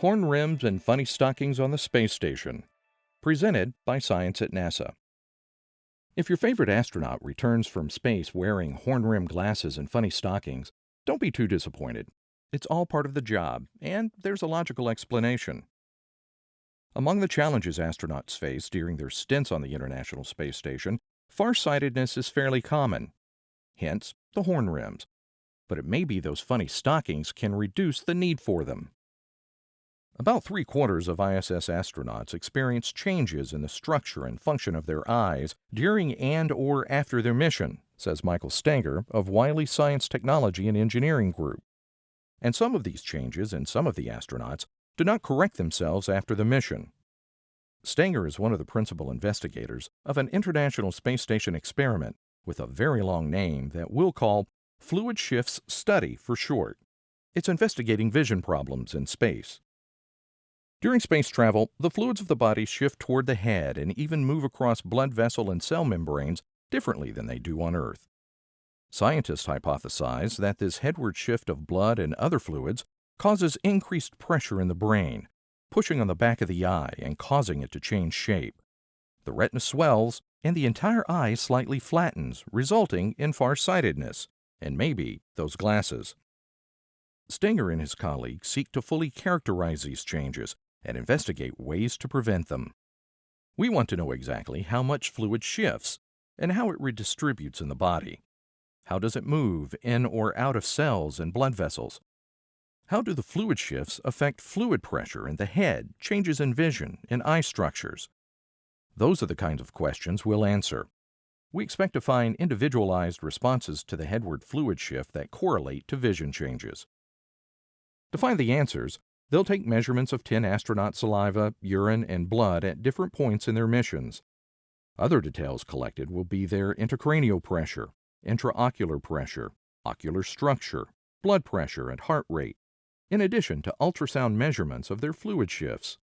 Horn Rims and Funny Stockings on the Space Station. Presented by Science at NASA. If your favorite astronaut returns from space wearing horn-rimmed glasses and funny stockings, don't be too disappointed. It's all part of the job, and there's a logical explanation. Among the challenges astronauts face during their stints on the International Space Station, farsightedness is fairly common. Hence, the horn rims. But it may be those funny stockings can reduce the need for them. About three-quarters of ISS astronauts experience changes in the structure and function of their eyes during and/or after their mission, says Michael Stenger of Wiley Science Technology and Engineering Group. And some of these changes in some of the astronauts do not correct themselves after the mission. Stenger is one of the principal investigators of an International Space Station experiment with a very long name that we'll call Fluid Shifts Study for short. It's investigating vision problems in space. During space travel, the fluids of the body shift toward the head and even move across blood vessel and cell membranes differently than they do on Earth. Scientists hypothesize that this headward shift of blood and other fluids causes increased pressure in the brain, pushing on the back of the eye and causing it to change shape. The retina swells and the entire eye slightly flattens, resulting in farsightedness, and maybe those glasses. Stenger and his colleagues seek to fully characterize these changes and investigate ways to prevent them. We want to know exactly how much fluid shifts and how it redistributes in the body. How does it move in or out of cells and blood vessels? How do the fluid shifts affect fluid pressure in the head, changes in vision, and eye structures? Those are the kinds of questions we'll answer. We expect to find individualized responses to the headward fluid shift that correlate to vision changes. To find the answers, they'll take measurements of 10 astronaut saliva, urine, and blood at different points in their missions. Other details collected will be their intracranial pressure, intraocular pressure, ocular structure, blood pressure, and heart rate, in addition to ultrasound measurements of their fluid shifts.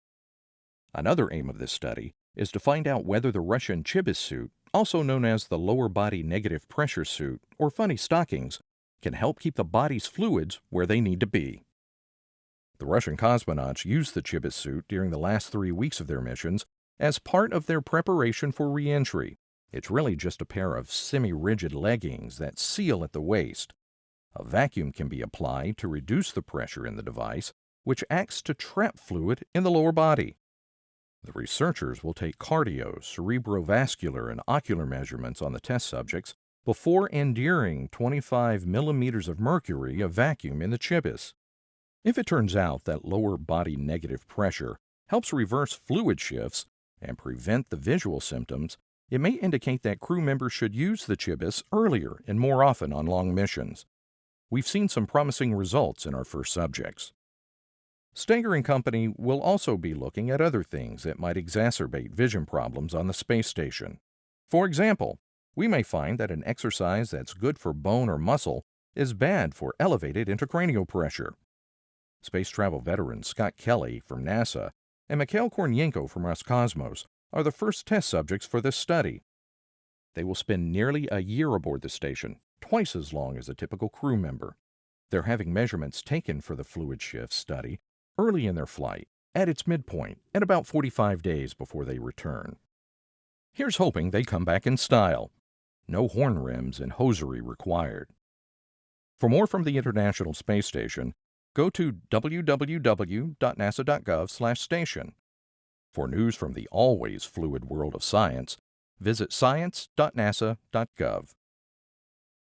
Another aim of this study is to find out whether the Russian Chibis suit, also known as the lower body negative pressure suit or funny stockings, can help keep the body's fluids where they need to be. The Russian cosmonauts used the Chibis suit during the last 3 weeks of their missions as part of their preparation for re-entry. It's really just a pair of semi-rigid leggings that seal at the waist. A vacuum can be applied to reduce the pressure in the device, which acts to trap fluid in the lower body. The researchers will take cardio, cerebrovascular, and ocular measurements on the test subjects before and during 25 millimeters of mercury of vacuum in the Chibis. If it turns out that lower body negative pressure helps reverse fluid shifts and prevent the visual symptoms, it may indicate that crew members should use the Chibis earlier and more often on long missions. We've seen some promising results in our first subjects. Stenger and company will also be looking at other things that might exacerbate vision problems on the space station. For example, we may find that an exercise that's good for bone or muscle is bad for elevated intracranial pressure. Space travel veterans Scott Kelly from NASA and Mikhail Kornienko from Roscosmos are the first test subjects for this study. They will spend nearly a year aboard the station, twice as long as a typical crew member. They're having measurements taken for the fluid shift study early in their flight, at its midpoint, and about 45 days before they return. Here's hoping they come back in style. No horn rims and hosiery required. For more from the International Space Station, go to www.nasa.gov/station. For news from the always fluid world of science, visit science.nasa.gov.